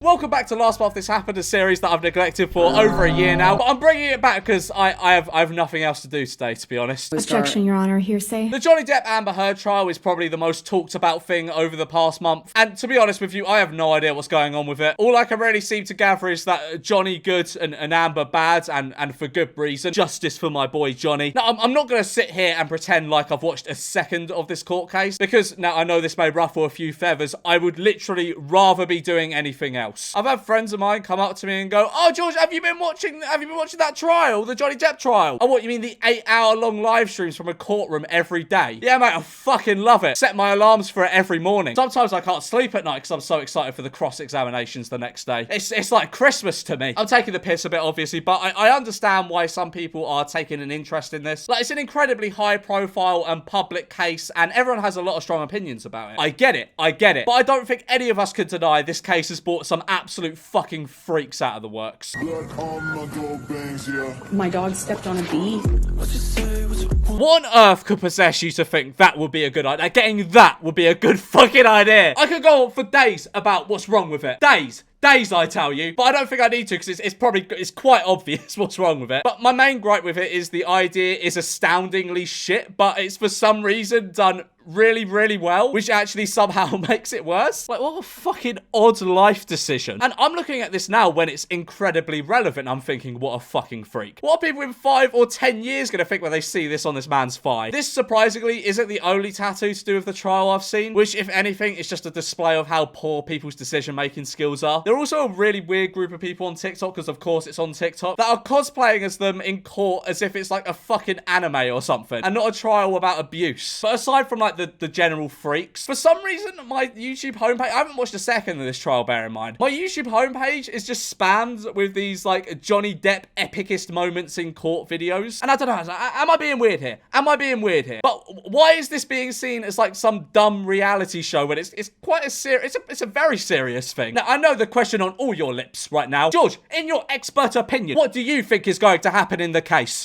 Welcome back to Last Month This Happened, a series that I've neglected for over a year now, but I'm bringing it back because I have nothing else to do today, to be honest. Objection, Your Honor. Hearsay. The Johnny Depp Amber Heard trial is probably the most talked about thing over the past month, and to be honest with you, I have no idea what's going on with it. All I can really seem to gather is that Johnny good and Amber bad, and for good reason. Justice for my boy Johnny. Now, I'm not going to sit here and pretend like I've watched a second of this court case, because now I know this may ruffle a few feathers. I would literally rather be doing anything else. I've had friends of mine come up to me and go, "Oh, George, have you been watching that trial, the Johnny Depp trial?" Oh, what, you mean the 8-hour-long live streams from a courtroom every day? Yeah, mate, I fucking love it. Set my alarms for it every morning. Sometimes I can't sleep at night because I'm so excited for the cross-examinations the next day. It's like Christmas to me. I'm taking the piss a bit, obviously, but I understand why some people are taking an interest in this. Like, it's an incredibly high-profile and public case, and everyone has a lot of strong opinions about it. I get it. But I don't think any of us could deny this case has brought some absolute fucking freaks out of the works. My dog stepped on a bee. What on earth could possess you to think that would be a good idea? Getting that would be a good fucking idea. I could go on for days about what's wrong with it. Days, I tell you. But I don't think I need to, because it's quite obvious what's wrong with it. But my main gripe with it is the idea is astoundingly shit, but it's for some reason done really, really well, which actually somehow makes it worse. Like, what a fucking odd life decision. And I'm looking at this now when it's incredibly relevant. I'm thinking, what a fucking freak. What are people in 5 or 10 years going to think when they see this on this man's thigh? This, surprisingly, isn't the only tattoo to do with the trial I've seen, which, if anything, is just a display of how poor people's decision-making skills are. There are also a really weird group of people on TikTok, because of course it's on TikTok, that are cosplaying as them in court as if it's like a fucking anime or something, and not a trial about abuse. But aside from like the general freaks, for some reason my YouTube homepage, I haven't watched a second of this trial, bear in mind, my YouTube homepage is just spammed with these like Johnny Depp epicest moments in court videos, and I don't know, am I being weird here? But why is this being seen as like some dumb reality show when it's quite a serious, it's a very serious thing? Now, I know the question on all your lips right now, George, in your expert opinion, what do you think is going to happen in the case?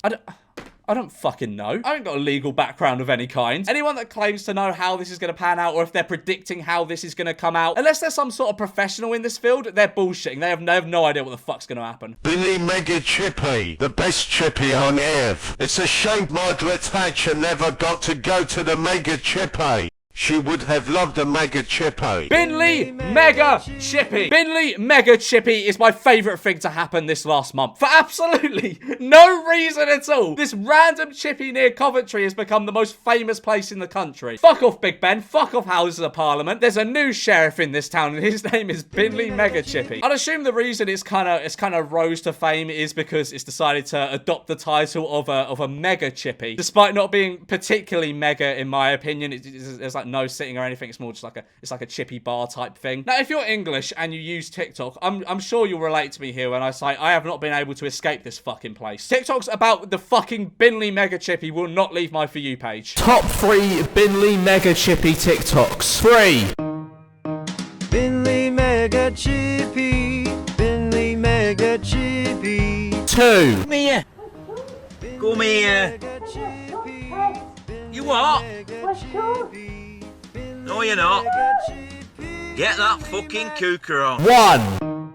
I don't fucking know. I haven't got a legal background of any kind. Anyone that claims to know how this is going to pan out, or if they're predicting how this is going to come out, unless they're some sort of professional in this field, they're bullshitting. They have no idea what the fuck's going to happen. Binley Mega Chippy, the best chippy on earth. It's a shame Margaret Thatcher never got to go to the Mega Chippy. She would have loved a Mega Chippy. Binley Mega Chippy. Binley Mega Chippy is my favourite thing to happen this last month. For absolutely no reason at all. This random chippy near Coventry has become the most famous place in the country. Fuck off Big Ben. Fuck off Houses of Parliament. There's a new sheriff in this town, and his name is Binley Mega Chippy. I'd assume the reason it's kind of rose to fame is because it's decided to adopt the title of a Mega Chippy, despite not being particularly mega in my opinion. There's like no sitting or anything. It's more just like a chippy bar type thing. Now, if you're English and you use TikTok, I'm sure you'll relate to me here when I say I have not been able to escape this fucking place. TikToks about the fucking Binley Mega Chippy will not leave my For You page. Top 3 Binley Mega Chippy TikToks. 3. Binley Mega Chippy, Binley Mega Chippy. 2. Come here. Come here. You what? No, you're not. Get that fucking cooker on. 1.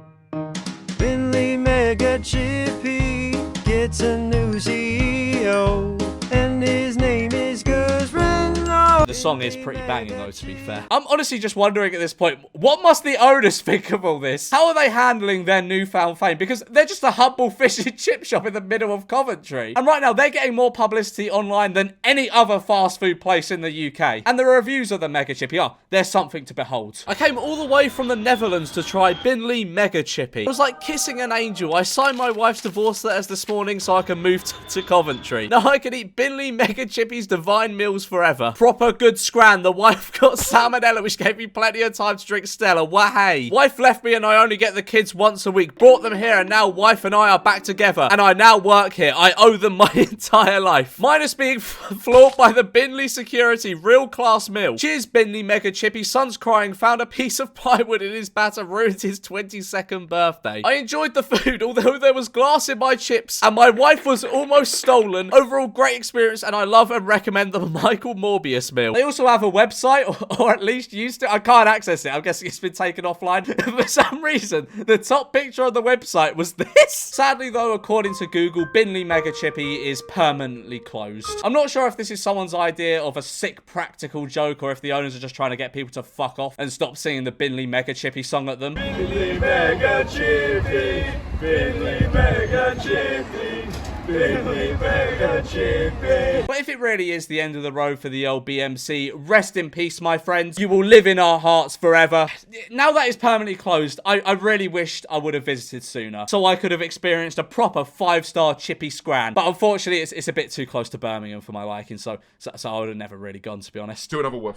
Binley Mega Chippy gets a new CEO, and his name is Gus Renlo. The song is pretty banging though, to be fair. I'm honestly just wondering at this point, what must the owners think of all this? How are they handling their newfound fame? Because they're just a humble fish and chip shop in the middle of Coventry. And right now, they're getting more publicity online than any other fast food place in the UK. And the reviews of the Mega Chippy are, they're something to behold. I came all the way from the Netherlands to try Binley Mega Chippy. It was like kissing an angel. I signed my wife's divorce letters this morning so I can move to Coventry. Now I can eat Binley Mega Chippy's divine meals forever. Proper good scran. The wife got salmonella, which gave me plenty of time to drink Stella. Wahey. Wife left me and I only get the kids once a week. Brought them here and now wife and I are back together. And I now work here. I owe them my entire life. Minus being floored by the Binley security real class meal. Cheers Binley Mega Chippy. Son's crying. Found a piece of plywood in his batter. Ruined his 22nd birthday. I enjoyed the food, although there was glass in my chips and my wife was almost stolen. Overall great experience and I love and recommend the Michael Morbius meal. They also have a website, or at least used to. I can't access it. I'm guessing it's been taken offline. For some reason, the top picture on the website was this. Sadly, though, according to Google, Binley Mega Chippy is permanently closed. I'm not sure if this is someone's idea of a sick practical joke, or if the owners are just trying to get people to fuck off and stop singing the Binley Mega Chippy song at them. Binley Mega Chippy, Binley Mega Chippy, Binley Mega Chippy. But if it really is the end of the road for the old BMC, rest in peace, my friends. You will live in our hearts forever. Now that it's permanently closed, I really wished I would have visited sooner, so I could have experienced a proper 5-star Chippy scran. But unfortunately, it's a bit too close to Birmingham for my liking, so I would have never really gone, to be honest. Do another woof.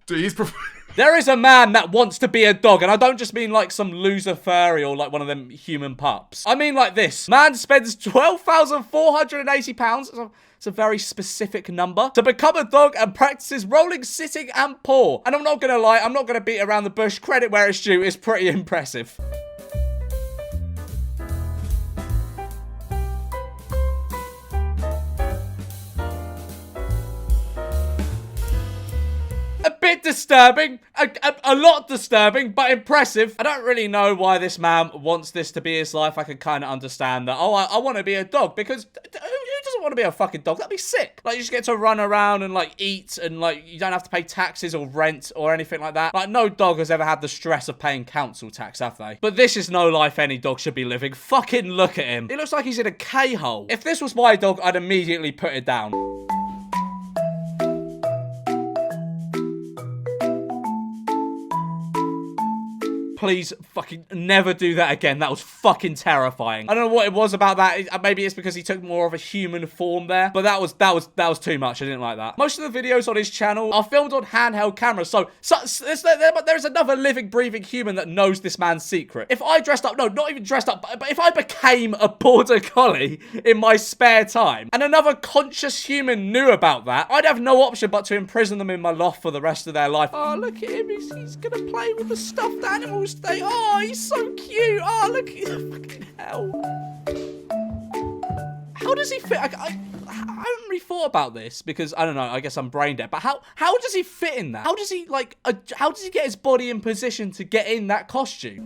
He's There is a man that wants to be a dog, and I don't just mean like some loser furry or like one of them human pups. I mean like this. Man spends £12,480, it's a very specific number, to become a dog and practices rolling, sitting, and paw. And I'm not gonna lie, I'm not gonna beat around the bush. Credit where it's due, it's pretty impressive. A bit disturbing, a lot disturbing, but impressive. I don't really know why this man wants this to be his life. I can kind of understand that. Oh, I want to be a dog, because who doesn't want to be a fucking dog? That'd be sick. Like, you just get to run around and like eat, and like you don't have to pay taxes or rent or anything like that. Like, no dog has ever had the stress of paying council tax, have they? But this is no life any dog should be living. Fucking look at him. It looks like he's in a K-hole. If this was my dog, I'd immediately put it down. Please fucking never do that again. That was fucking terrifying. I don't know what it was about that. Maybe it's because he took more of a human form there, but that was too much. I didn't like that. Most of the videos on his channel are filmed on handheld cameras, so there's another living, breathing human that knows this man's secret. If I dressed up, no, not even dressed up, but if I became a border collie in my spare time, and another conscious human knew about that, I'd have no option but to imprison them in my loft for the rest of their life. Oh, look at him. He's gonna play with the stuffed animals. Oh, he's so cute. Oh, look at him. Fucking hell. How does he fit? I haven't really thought about this because, I don't know, I guess I'm brain dead. But how does he fit in that? How does he, like, how does he get his body in position to get in that costume?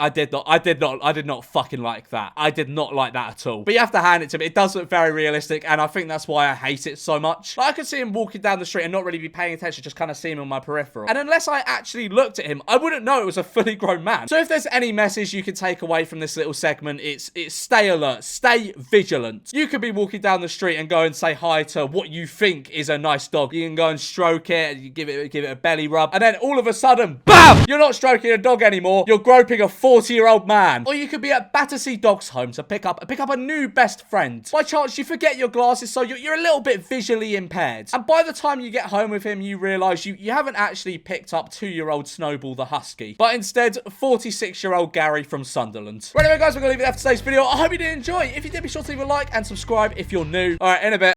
I did not fucking like that. I did not like that at all. But you have to hand it to me. It does look very realistic, and I think that's why I hate it so much. Like, I could see him walking down the street and not really be paying attention, just kind of see him on my peripheral. And unless I actually looked at him, I wouldn't know it was a fully grown man. So if there's any message you can take away from this little segment, it's stay alert, stay vigilant. You could be walking down the street and go and say hi to what you think is a nice dog. You can go and stroke it, you give it a belly rub, and then all of a sudden, BAM! You're not stroking a dog anymore. You're groping a 40-year-old man. Or you could be at Battersea Dogs Home to pick up a new best friend. By chance, you forget your glasses, so you're a little bit visually impaired. And by the time you get home with him, you realise you haven't actually picked up 2-year-old Snowball the Husky, but instead 46-year-old Gary from Sunderland. Right, anyway, guys, we're going to leave it there for today's video. I hope you did enjoy. If you did, be sure to leave a like and subscribe if you're new. All right, in a bit.